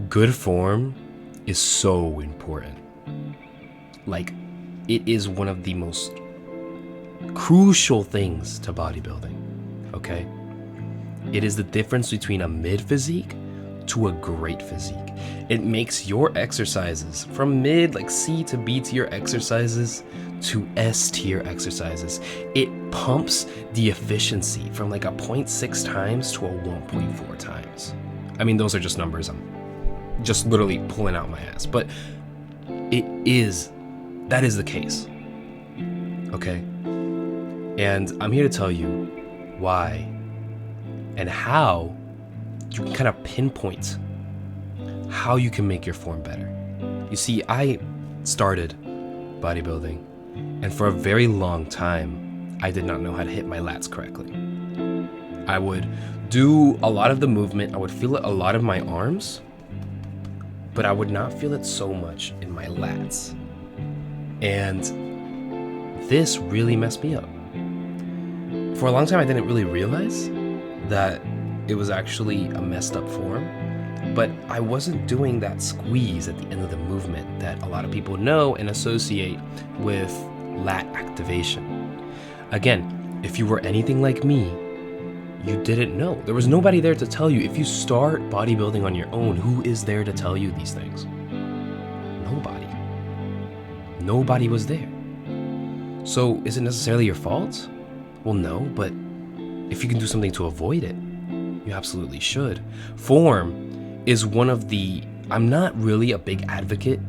Good form is so important. Like, it is one of the most crucial things to bodybuilding, okay? It is the difference between a mid physique to a great physique. It makes your exercises from mid, like C to B tier exercises, to S tier exercises. It pumps the efficiency from like a 0.6 times to a 1.4 times. I mean, those are just numbers I'm just literally pulling out my ass, but that is the case, okay? And I'm here to tell you why and how you can kind of pinpoint how you can make your form better. You see, I started bodybuilding, and for a very long time, I did not know how to hit my lats correctly. I would do a lot of the movement, I would feel it a lot in my arms, but I would not feel it so much in my lats. And this really messed me up. For a long time, I didn't really realize that it was actually a messed up form, but I wasn't doing that squeeze at the end of the movement that a lot of people know and associate with lat activation. Again, if you were anything like me, you didn't know. There was nobody there to tell you. If you start bodybuilding on your own, who is there to tell you these things? Nobody. Nobody was there. So is it necessarily your fault? Well, no, but if you can do something to avoid it, you absolutely should. Form is one of the, I'm not really a big advocate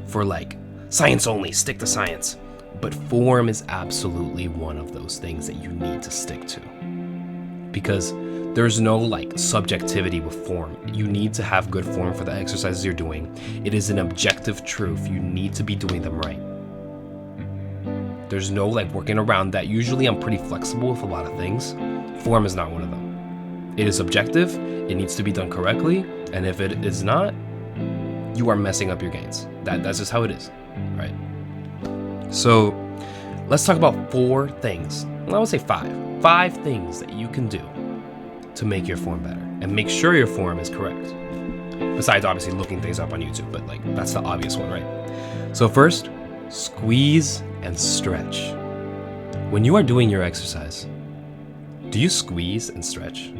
for like science only, stick to science, but form is absolutely one of those things that you need to stick to, because there's no like subjectivity with form. You need to have good form for the exercises you're doing. It is an objective truth. You need to be doing them right. There's no like working around that. Usually I'm pretty flexible with a lot of things. Form is not one of them. It is objective, it needs to be done correctly, and if it is not, you are messing up your gains. That's just how it is, right? So let's talk about 4 things. Well, I would say 5. 5 things that you can do to make your form better and make sure your form is correct. Besides obviously looking things up on YouTube, but like that's the obvious one, right? So first, squeeze and stretch. When you are doing your exercise, do you squeeze and stretch?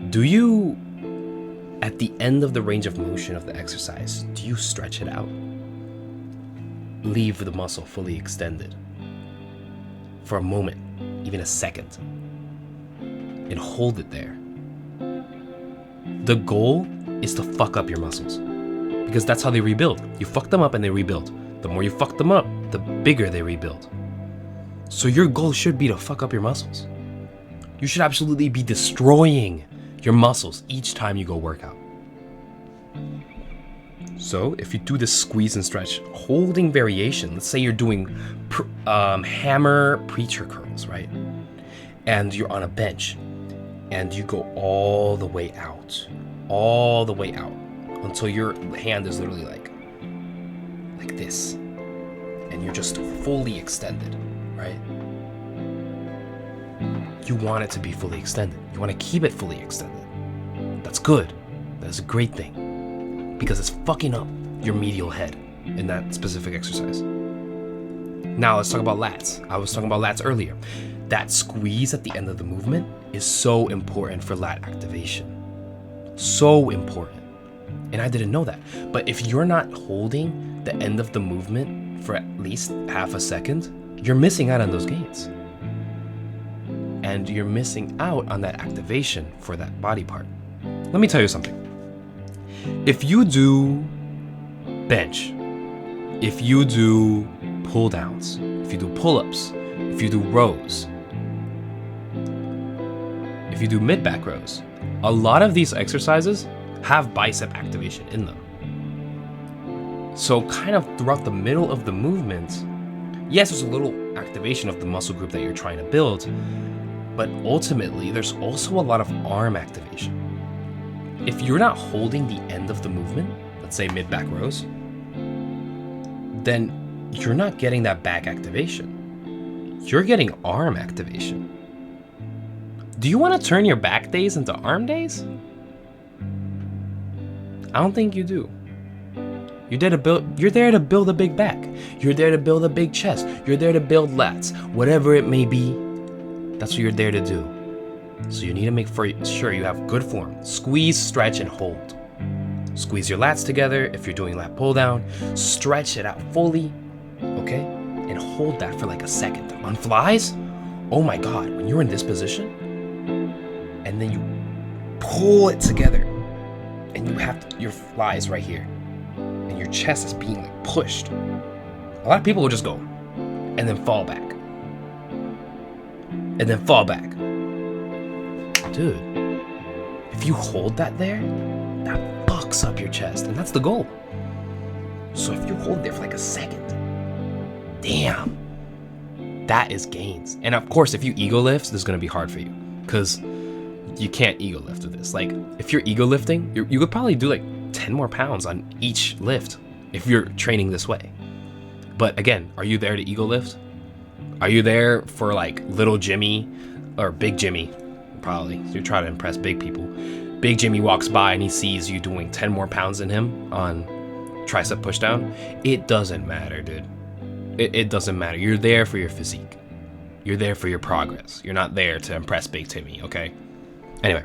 Do you, at the end of the range of motion of the exercise, do you stretch it out? Leave the muscle fully extended for a moment, even a second, and hold it there. The goal is to fuck up your muscles, because that's how they rebuild. You fuck them up and they rebuild. The more you fuck them up, the bigger they rebuild. So your goal should be to fuck up your muscles. You should absolutely be destroying your muscles each time you go work out. So if you do this squeeze and stretch holding variation, let's say you're doing hammer preacher curls, right? And you're on a bench and you go all the way out until your hand is literally like this, and you're just fully extended, right? You want it to be fully extended. You want to keep it fully extended. That's good. That's a great thing, because it's fucking up your medial head in that specific exercise. Now let's talk about lats. I was talking about lats earlier. That squeeze at the end of the movement is so important for lat activation. So important. And I didn't know that. But if you're not holding the end of the movement for at least half a second, you're missing out on those gains. And you're missing out on that activation for that body part. Let me tell you something. If you do bench, if you do pull downs, if you do pull-ups, if you do rows, if you do mid-back rows, a lot of these exercises have bicep activation in them. So kind of throughout the middle of the movement, yes, there's a little activation of the muscle group that you're trying to build, but ultimately there's also a lot of arm activation. If you're not holding the end of the movement, let's say mid-back rows, then you're not getting that back activation. You're getting arm activation. Do you want to turn your back days into arm days? I don't think you do. You're there to build a big back. You're there to build a big chest. You're there to build lats. Whatever it may be, that's what you're there to do. So you need to make sure you have good form. Squeeze, stretch, and hold. Squeeze your lats together if you're doing lat pull down. Stretch it out fully, okay? And hold that for like a second. On flies, oh my God, when you're in this position, and then you pull it together, and you have your flies right here, and your chest is being like pushed. A lot of people will just go, and then fall back. And then fall back. Dude, if you hold that there, that fucks up your chest, and that's the goal. So if you hold there for like a second, damn, that is gains. And of course, if you ego lift, this is gonna be hard for you, because you can't ego lift with this. Like, if you're ego lifting, you could probably do like 10 more pounds on each lift if you're training this way. But again, are you there to ego lift? Are you there for like little Jimmy or big Jimmy? Probably. So you're trying to impress big people. Big Jimmy walks by and he sees you doing 10 more pounds than him on tricep pushdown. It doesn't matter, dude. It doesn't matter. You're there for your physique. You're there for your progress. You're not there to impress Big Timmy, okay? Anyway.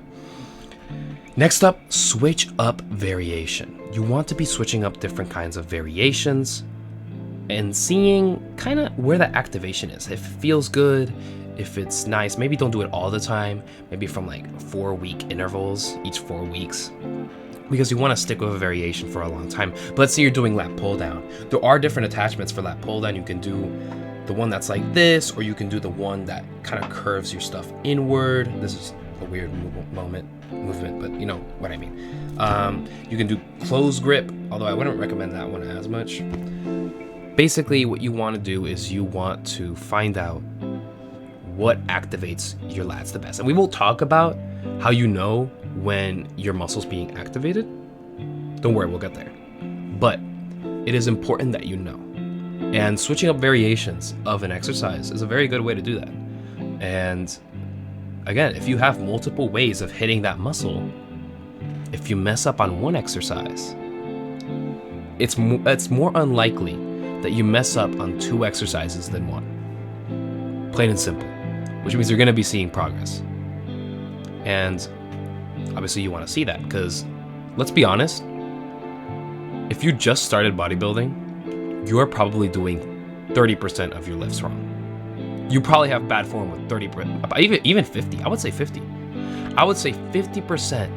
Next up, switch up variation. You want to be switching up different kinds of variations and seeing kind of where the activation is. If it feels good, if it's nice, maybe don't do it all the time. Maybe from like 4-week intervals, each 4 weeks, because you want to stick with a variation for a long time. But let's say you're doing lat pull down. There are different attachments for lat pull down. You can do the one that's like this, or you can do the one that kind of curves your stuff inward. This is a weird movement, but you know what I mean. You can do close grip, although I wouldn't recommend that one as much. Basically, what you want to do is you want to find out what activates your lats the best. And we will talk about how you know when your muscle's being activated. Don't worry, we'll get there. But it is important that you know. And switching up variations of an exercise is a very good way to do that. And again, if you have multiple ways of hitting that muscle, if you mess up on one exercise, it's more unlikely that you mess up on 2 exercises than 1. Plain and simple. Which means you're going to be seeing progress. And obviously you want to see that, because let's be honest, if you just started bodybuilding, you're probably doing 30% of your lifts wrong. You probably have bad form with 30%, even 50. I would say 50. I would say 50%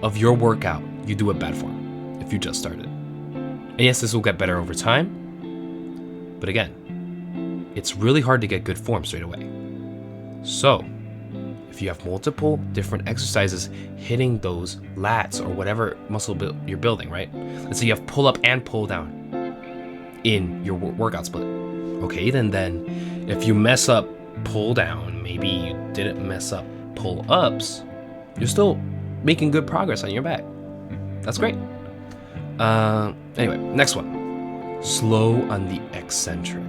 of your workout you do at bad form if you just started. And yes, this will get better over time. But again, it's really hard to get good form straight away. So, if you have multiple different exercises hitting those lats or whatever muscle you're building, right? Let's say you have pull up and pull down in your workout split. Okay, then if you mess up pull down, maybe you didn't mess up pull ups, you're still making good progress on your back. That's great. Anyway, next one. Slow on the eccentric.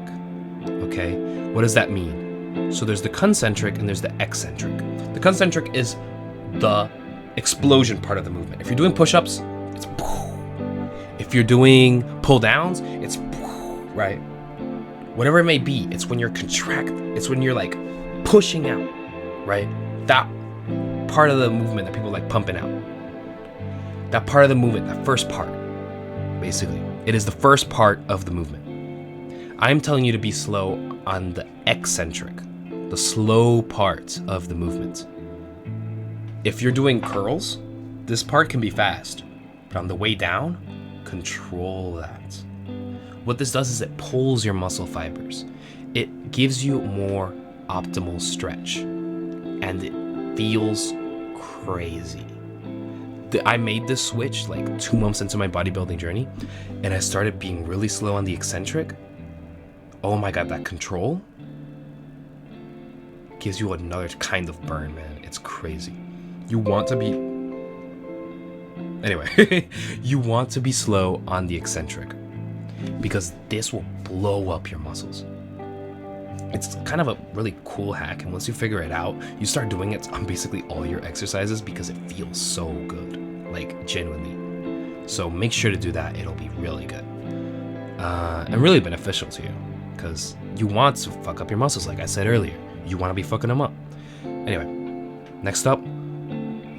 Okay, what does that mean? So there's the concentric and there's the eccentric. The concentric is the explosion part of the movement. If you're doing push-ups, it's if you're doing pull downs, it's right. Whatever it may be, it's when you're it's when you're like pushing out, right? That part of the movement that people like pumping out. That part of the movement, that first part, basically. It is the first part of the movement. I'm telling you to be slow on the eccentric, the slow part of the movement. If you're doing curls, this part can be fast, but on the way down, control that. What this does is it pulls your muscle fibers. It gives you more optimal stretch, and it feels crazy. I made this switch like 2 months into my bodybuilding journey, and I started being really slow on the eccentric. Oh my God, that control gives you another kind of burn, man. It's crazy. You want to be... Anyway, you want to be slow on the eccentric because this will blow up your muscles. It's kind of a really cool hack, and once you figure it out, you start doing it on basically all your exercises because it feels so good, like genuinely. So make sure to do that. It'll be really good and really beneficial to you, because you want to fuck up your muscles. Like I said earlier, you want to be fucking them up. Anyway, next up,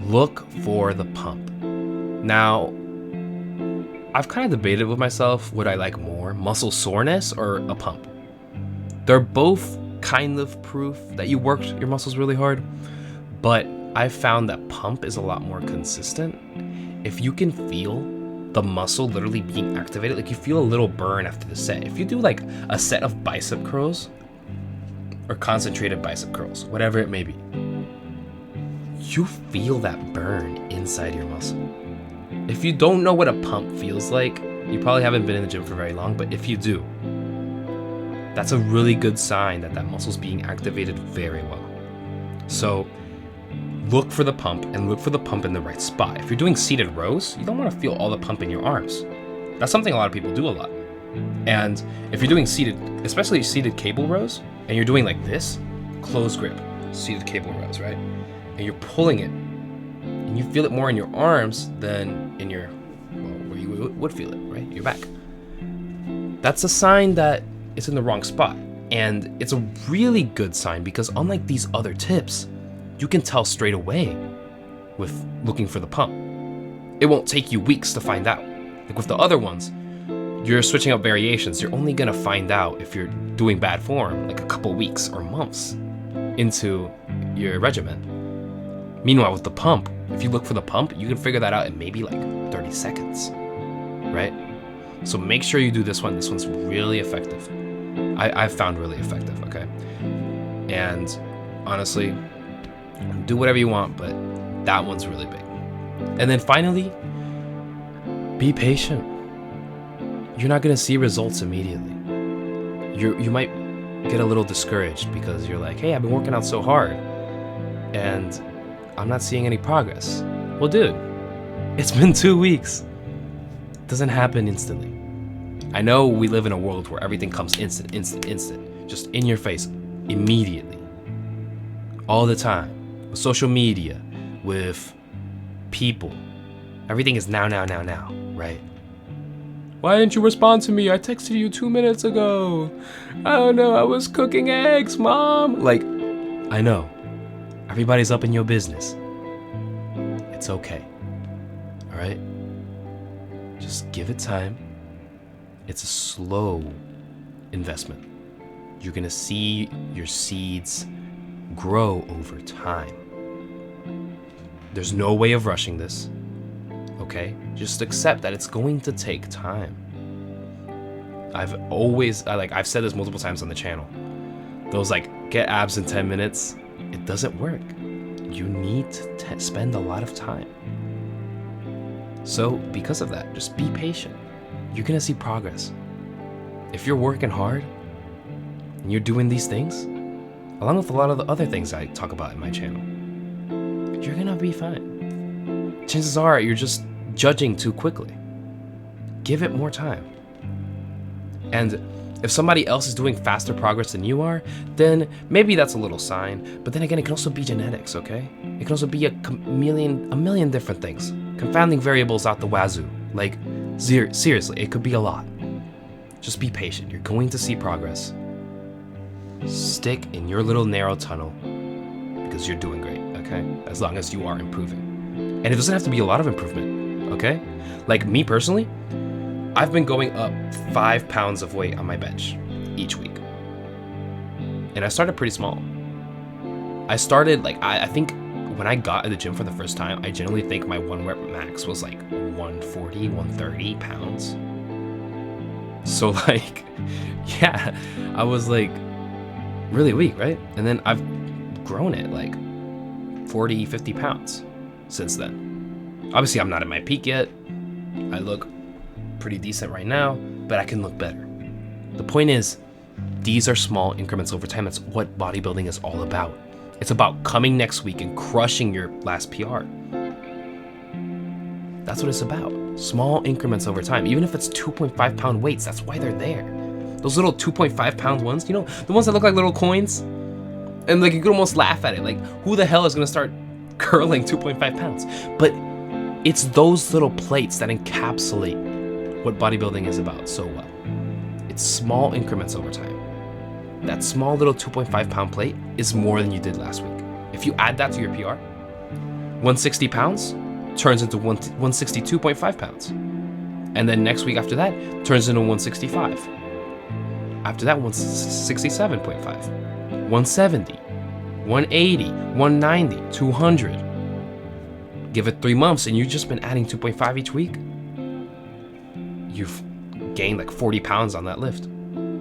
look for the pump. Now, I've kind of debated with myself, would I like more muscle soreness or a pump? They're both kind of proof that you worked your muscles really hard, but I've found that pump is a lot more consistent. If you can feel the muscle literally being activated, like you feel a little burn after the set. If you do like a set of bicep curls or concentrated bicep curls, whatever it may be, you feel that burn inside your muscle. If you don't know what a pump feels like, you probably haven't been in the gym for very long, but if you do, that's a really good sign that that muscle's being activated very well. So look for the pump, and look for the pump in the right spot. If you're doing seated rows, you don't want to feel all the pump in your arms. That's something a lot of people do a lot. And if you're doing seated, especially seated cable rows, and you're doing like this, close grip, seated cable rows, right? And you're pulling it, and you feel it more in your arms than in your, well, where you would feel it, right? Your back. That's a sign that it's in the wrong spot. And it's a really good sign, because unlike these other tips, you can tell straight away with looking for the pump. It won't take you weeks to find out. Like with the other ones, you're switching up variations. You're only gonna find out if you're doing bad form like a couple weeks or months into your regimen. Meanwhile, with the pump, if you look for the pump, you can figure that out in maybe like 30 seconds, right? So make sure you do this one. This one's really effective. I've found really effective, okay? And honestly, do whatever you want, but that one's really big. And then finally, be patient. You're not gonna see results immediately. You might get a little discouraged because you're like, hey, I've been working out so hard and I'm not seeing any progress. Well, dude, it's been 2 weeks. It doesn't happen instantly. I know we live in a world where everything comes instant, just in your face, immediately, all the time. With social media, with people, everything is now, right? Why didn't you respond to me? I texted you 2 minutes ago. I don't know, I was cooking eggs, Mom. Like, I know, everybody's up in your business. It's okay, all right? Just give it time. It's a slow investment. You're gonna see your seeds grow over time. There's no way of rushing this, okay? Just accept that it's going to take time. I've said this multiple times on the channel. Those like, get abs in 10 minutes, it doesn't work. You need to spend a lot of time. So because of that, just be patient. You're gonna see progress. If you're working hard and you're doing these things, along with a lot of the other things I talk about in my channel, you're gonna be fine. Chances are you're just judging too quickly. Give it more time. And if somebody else is doing faster progress than you are, then maybe that's a little sign. But then again, it can also be genetics, okay? It can also be a million different things. Confounding variables out the wazoo. Like, seriously, it could be a lot. Just be patient. You're going to see progress. Stick in your little narrow tunnel because you're doing great, okay? As long as you are improving. And it doesn't have to be a lot of improvement, okay? Like me personally, I've been going up 5 pounds of weight on my bench each week. And I started pretty small. I started like, I think when I got in the gym for the first time, I generally think my 1 rep max was like 140, 130 pounds. So like, yeah, I was like really weak, right? And then I've grown it like 40, 50 pounds since then. Obviously, I'm not at my peak yet. I look pretty decent right now, but I can look better. The point is, these are small increments over time. That's what bodybuilding is all about. It's about coming next week and crushing your last PR. That's what it's about. Small increments over time. Even if it's 2.5 pound weights, that's why they're there. Those little 2.5 pound ones, you know, the ones that look like little coins? And like you could almost laugh at it. Like, who the hell is gonna start curling 2.5 pounds? But It's those little plates that encapsulate what bodybuilding is about so well. It's small increments over time. That small little 2.5 pound plate is more than you did last week. If you add that to your PR, 160 pounds turns into 162.5 pounds. And then next week after that turns into 165. After that, 167.5, 170, 180, 190, 200. Give it 3 months and you've just been adding 2.5 each week. You've gained like 40 pounds on that lift.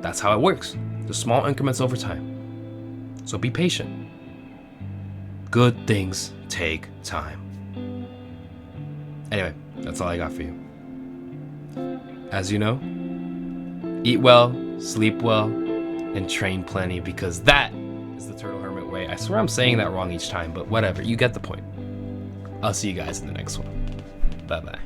That's how it works. The small increments over time. So be patient. Good things take time. Anyway, that's all I got for you. As you know, eat well, sleep well, and train plenty, because that is the Turtle Hermit way. I swear I'm saying that wrong each time, but whatever. You get the point. I'll see you guys in the next one. Bye-bye.